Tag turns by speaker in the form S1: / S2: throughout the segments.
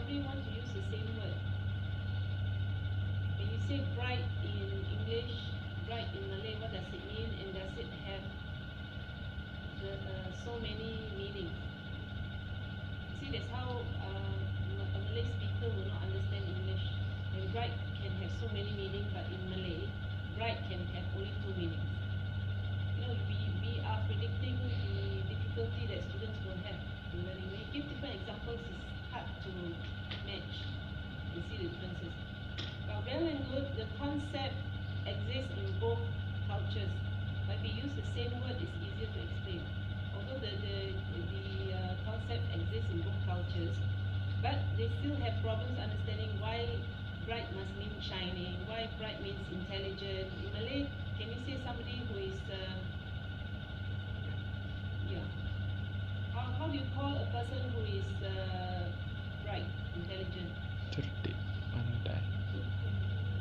S1: everybody want to use the same word. When you say bright in English, bright in Malay, what does it mean? And does it have so many meanings? See, that's how a Malay speaker will not understand English. And bright can have so many meanings, but in Malay, bright can have only two meanings. You know, we are predicting the difficulty that students will have in learning. When you give different examples, it's hard to match and see the differences. But well and good, the concept exists in both cultures. But if we use the same word, it's easier to explain. Although the concept exists in both cultures, but they still have problems understanding why bright must mean shining, why bright means intelligent. In Malay, can you say somebody who is, how do you call a person who is bright, intelligent?
S2: Cerdik, pandai.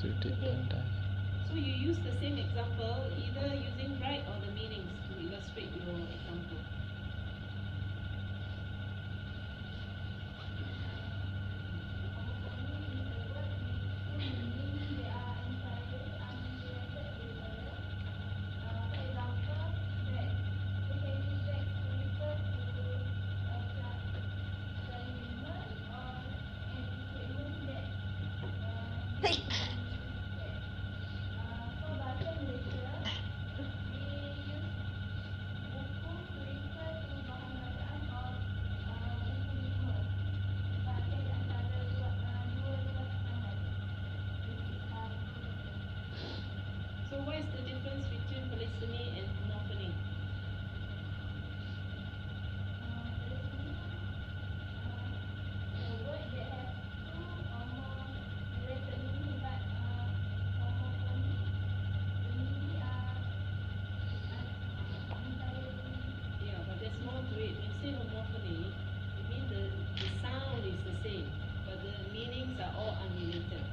S2: Cerdik, pandai.
S1: So you use the same example, either using bright or the meanings to illustrate your example. So what is the difference between polyphony and homophony? Yeah, but there's more to it. When you say homophony, it means the sound is the same, but the meanings are all unrelated.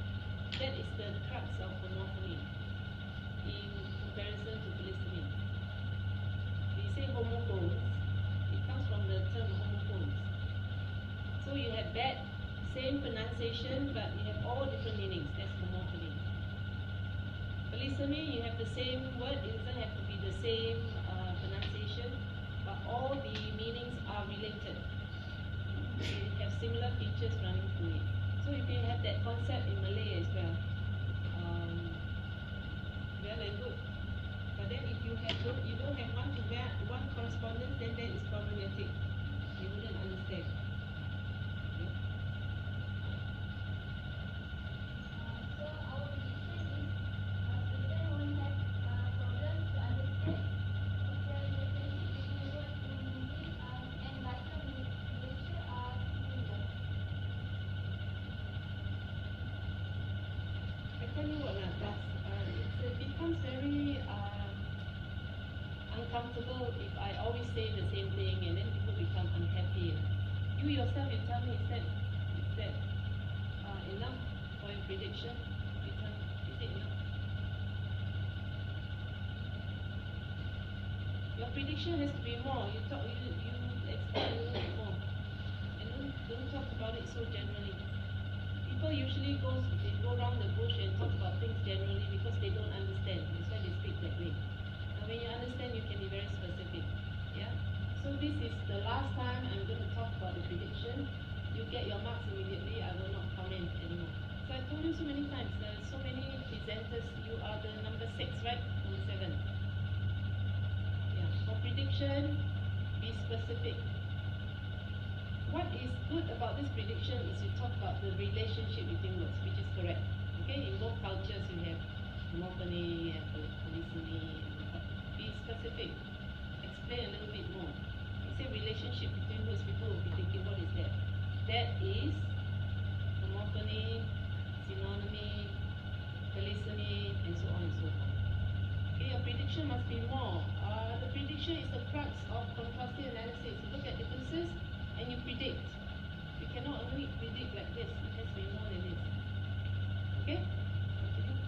S1: That is the crux of homophony in comparison to polyphony. When you say homophones, it comes from the term homophones. So you have that same pronunciation, but you have all different meanings. That's homophony. Polyphony, you have the same word. It doesn't have to be the same pronunciation, but all the meanings are related. They have similar features running through it. So if you have that concept in Malay as well, well and good. But then if you don't have one correspondence, then that is problematic. You wouldn't understand. Yeah. I tell you what, it becomes very uncomfortable if I always say the same thing and then people become unhappy. You yourself, you tell me, is that enough for your prediction? Is it enough? Your prediction has to be more. You explain a little bit more, and don't talk about it so generally. People usually go around the bush and talk about things generally because they don't understand. That's why they speak that way. Now, when you understand, you can be very specific. Yeah. So this is the last time I'm going to talk about the prediction. You get your marks immediately. I will not comment anymore. So I told you so many times. There are so many presenters. You are the number 6, right? Number 7. Yeah. For prediction, be specific. What is good about this prediction is you talk about the relationship between words, which is correct. Okay, in both cultures you have homophony and polyphony. Be specific. Explain a little bit more. You say relationship between words, people will be thinking, what is that? That is homophony, synonymy, polyphony, and so on and so forth. Okay, your prediction must be more. The prediction is the crux of contrastive analysis. You look at differences and you predict. You cannot only predict like this. It has to be more than this. Okay? Continue.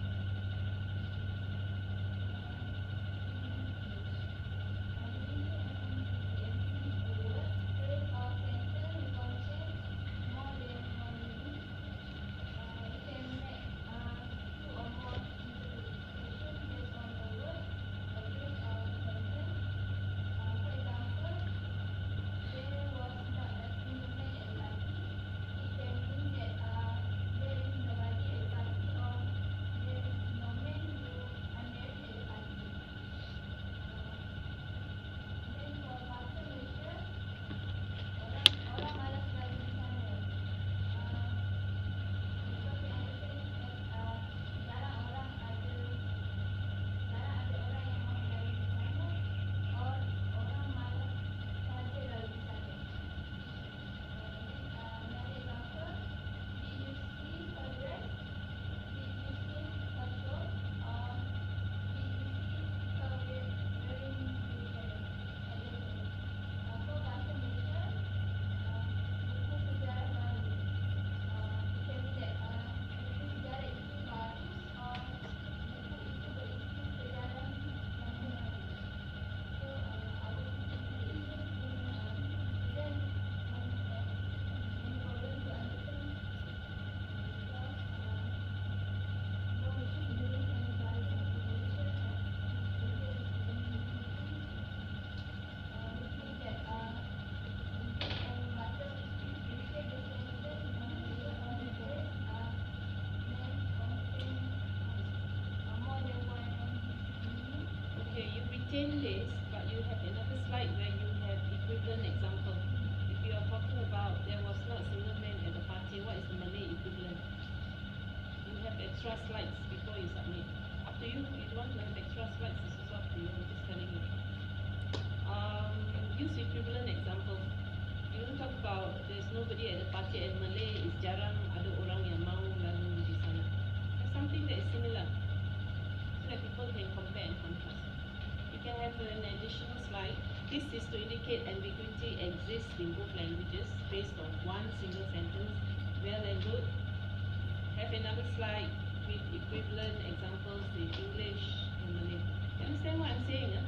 S1: explain this, but you have another slide where you have equivalent example. If you are talking about there was not a single man at the party, what is the Malay equivalent? You have extra slides before you submit. Up to you. If you want to have extra slides, this is up to you. I'm just telling you. Use equivalent examples. You don't talk about there's nobody at the party and Malay is jarang ada orang yang mau lalu di sana. Have something that is similar so that people can compare and contrast. You can have an additional slide. This is to indicate ambiguity exists in both languages based on one single sentence. Well and good. Have another slide with equivalent examples in English and Malay. You understand what I'm saying?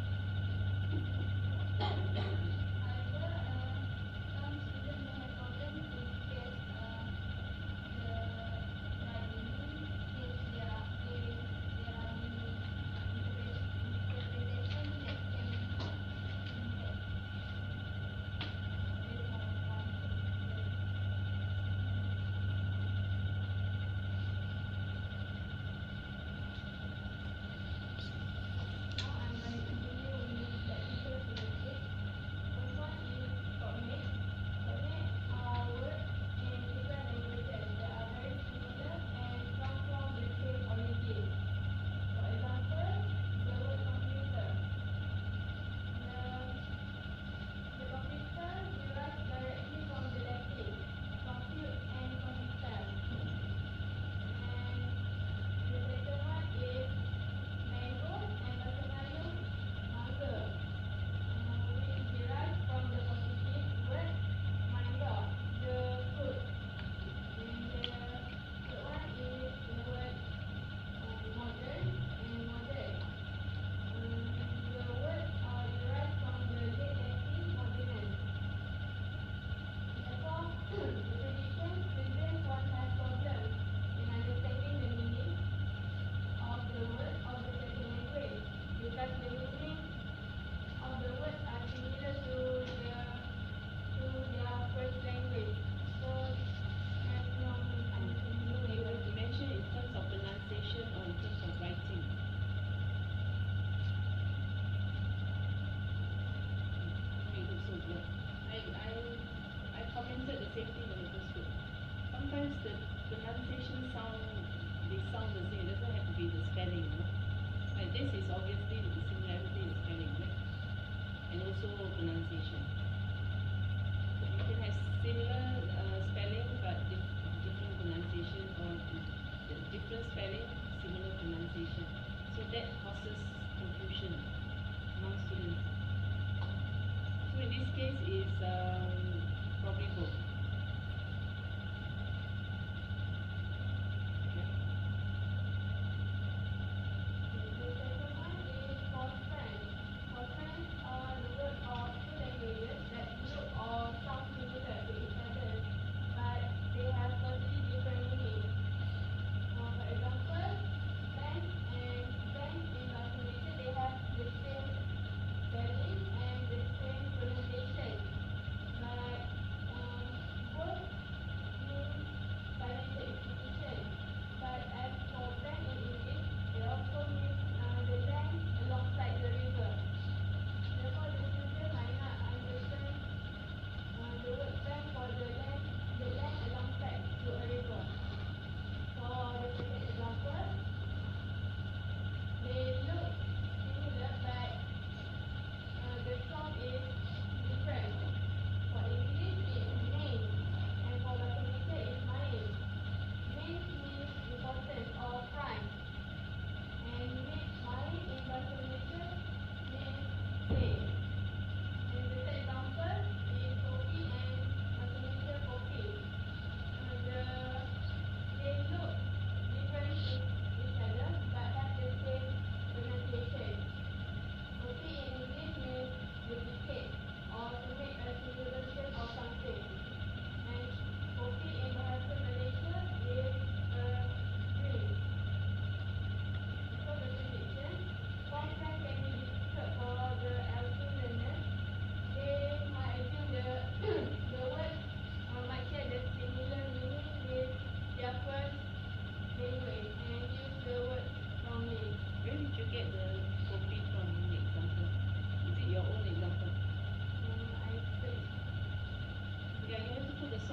S1: Sometimes the pronunciation sound the same. It doesn't have to be the spelling. Like this is obviously the similarity in spelling, right? And also pronunciation. You can have similar spelling but different pronunciation, or different spelling, similar pronunciation. So that causes confusion among students. So in this case is probably both.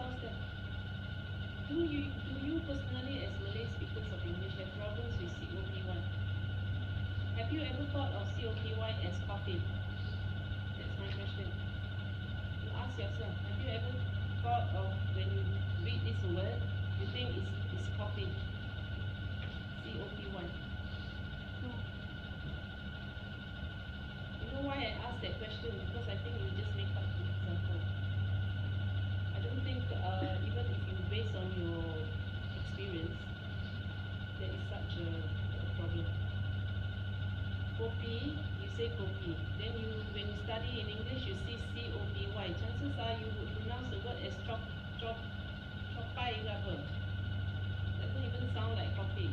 S1: source that do you personally as Malay speakers of English have problems with COPY? Have you ever thought of COPY as coffee? That's my question. You ask yourself, have you ever thought of when you read this word, you think it's coffee? COPY.
S3: No.
S1: You know why I asked that question? Because I think you just make up an example. I don't think even if you based on your experience, there is such a problem. Kopi, you say kopi. Then when you study in English, you see COPY. Chances are you would pronounce the word as chopai rubber. Doesn't even sound like coffee.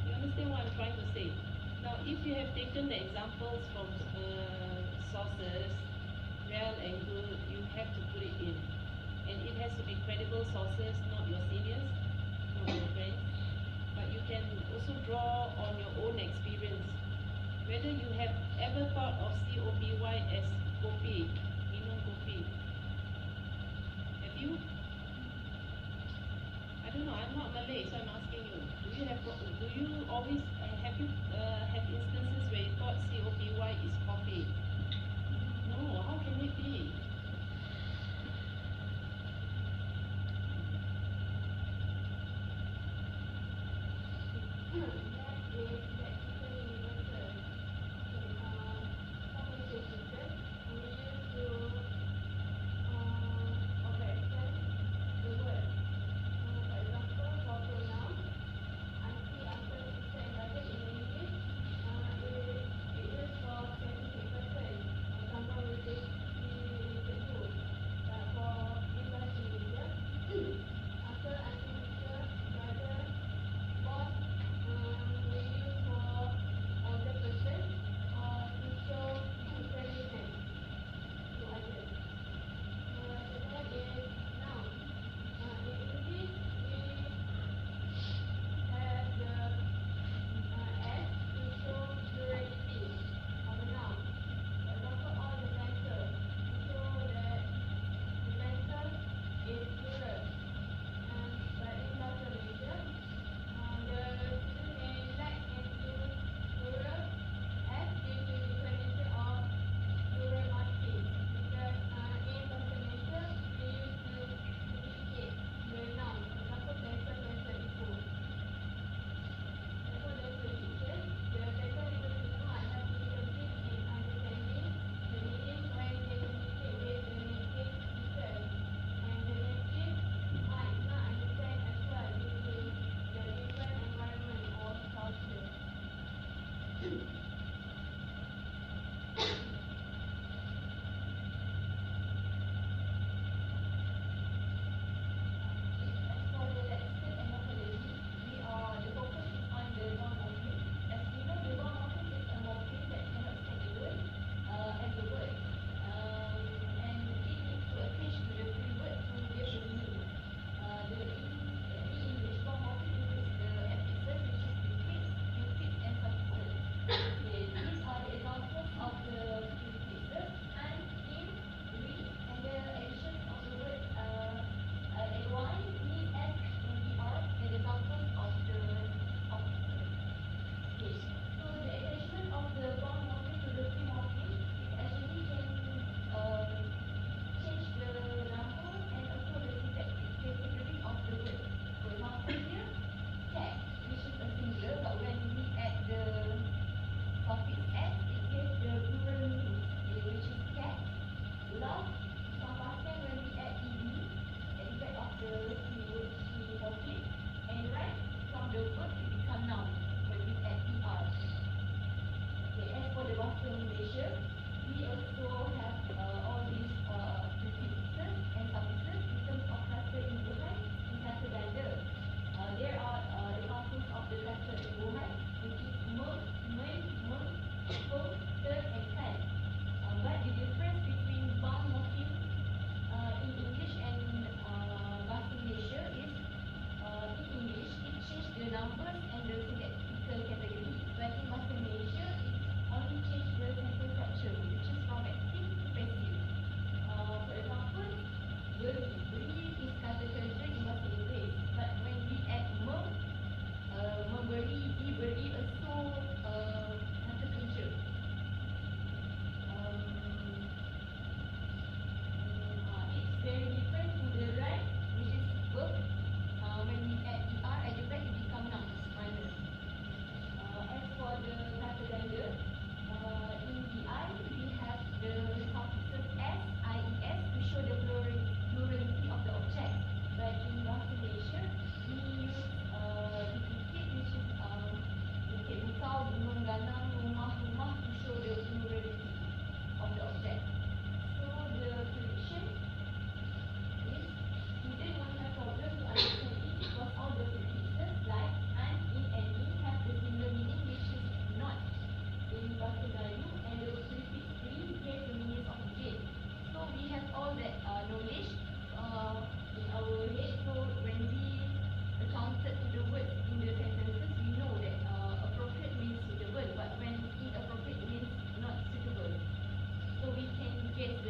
S1: You understand what I'm trying to say? Now, if you have taken the examples from sources, well and good, you have to put it in. And it has to be credible sources, not your seniors, not your friends. But you can also draw on your own experience. Whether you have ever thought of COPY as kopi, minum kopi. Have you? I don't know, I'm not Malay, so I'm asking you. Do you always, have you had instances where you thought COPY is coffee? No, how can it be?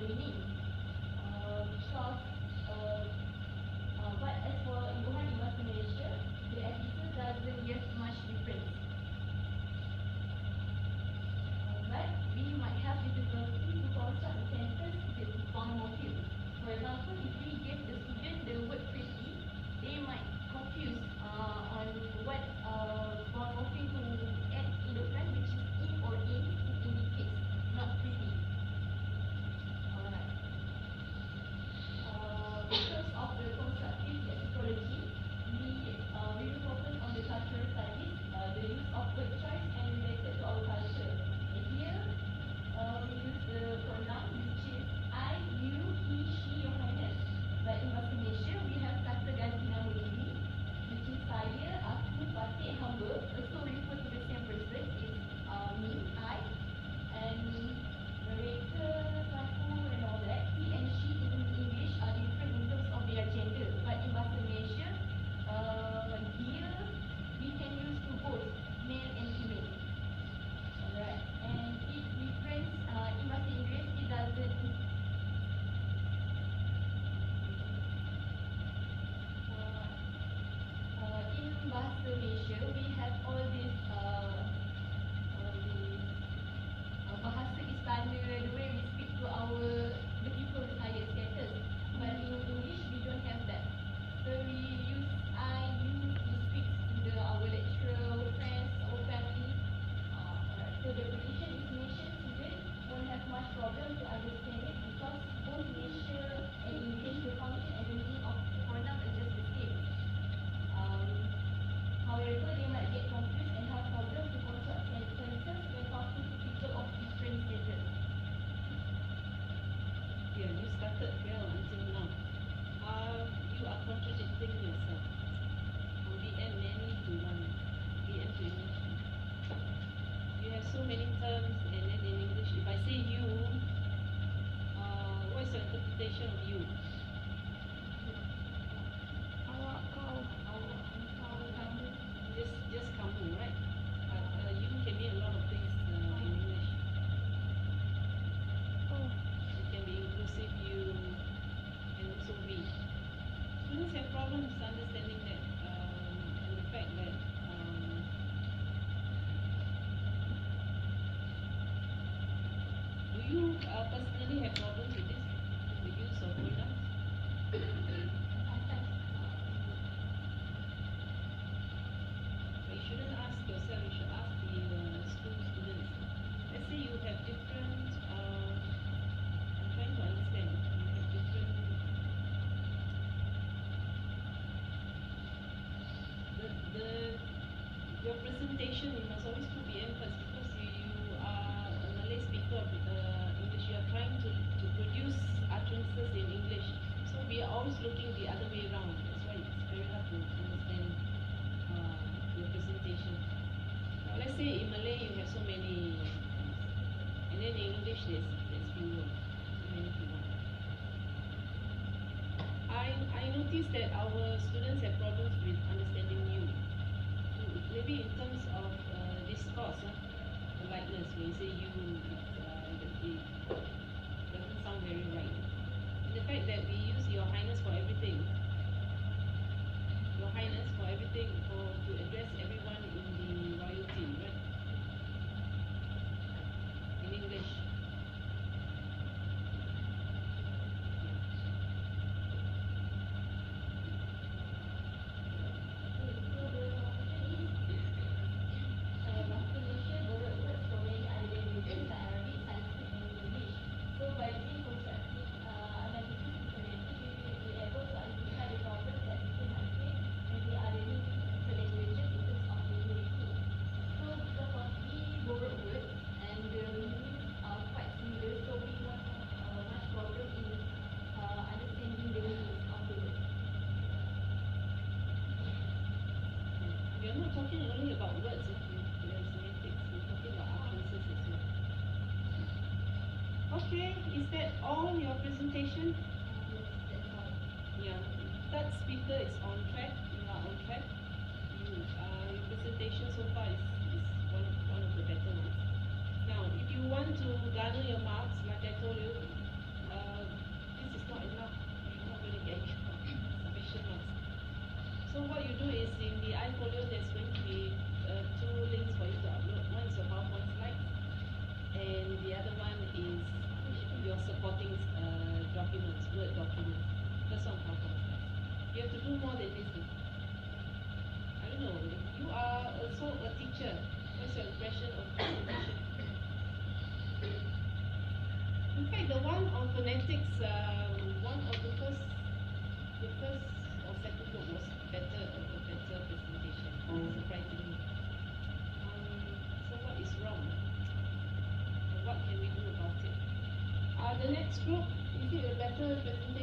S3: meaning. Because but as for imbuhan in Bahasa Malaysia, the emphasis doesn't give much difference. But we might have difficulty to construct a sentence with one motive. For example, if we give the student the word pretty, they might confuse on what one motive to add in the front, which is in or in, to indicate, not pretty. Alright. In terms of the constructive lexicology, we will focus on the cultural studies, the use of word choice and related to our culture. And here, we use the pronoun which is I, you, he, she, your highness. But in Bahasa Malaysia, we have kata ganti nama diri, which is saya, aku, patik, hamba, also refer to the same person, is me, I, and mereka, aku, and all that. He and she in English are different in terms of their gender, but in Bahasa Malaysia, dia, we can use to both male and female. Alright, and it difference in Bahasa Inggeris, it doesn't. In Bahasa Malaysia, we have all these bahasa istana, the way we speak to the people with higher status. But in English, we don't have that. So we use I, you to speak to our lecturer, our friends, our family. Alright. So the position is nation student won't have much problem to understand it because both Malaysia and English, the function and the meaning of pronoun are just the same. However, they might get confused and have problems to construct sentences when talking to people of different status.
S1: Yeah, you started well until now. You are contradicting yourself. From BM many to one, BM to English. You have so many terms, and then in English, if I say you, what is your interpretation of you?
S2: Awak, kau.
S1: Just kamu, right? You can mean a lot of things in English.
S2: Oh.
S1: It can be inclusive you and also we. Students have problems understanding that and the fact that do you personally have problems with this, the use of pronouns? But you shouldn't ask yourself, you should ask the school students. Let's say you have different, I'm trying to understand, you have different, your presentation, you must always put the emphasis because you are a Malay speaker of English, you are trying to produce utterances in English. So we are always looking the other way around. That's why it's very hard to understand your presentation. Now let's say in Malay you have so many, and then in English there's fewer, so many fewer. I noticed that our students have problems with understanding you. Maybe in terms of discourse, politeness, when you say you, it doesn't sound very right. And the fact that we use Your Highness for everything, Your Highness for everything, to address everyone in the royalty, right? In English. Talking only about words, there's semantics, we're talking about utterances as well. Okay, is that all your presentation? Yeah, third speaker is on track, you are on track. Your presentation so far is one of the better ones. Now, if you want to garner your marks, like I told you, documents, Word documents. That's not PowerPoint slides. You have to do more than this. I don't know. You are also a teacher. What's your impression of presentation? In fact, the one on phonetics, one of the first or second book was better, a better presentation, surprisingly. So what is wrong? And what can we do about it? The next group, is it a better presentation?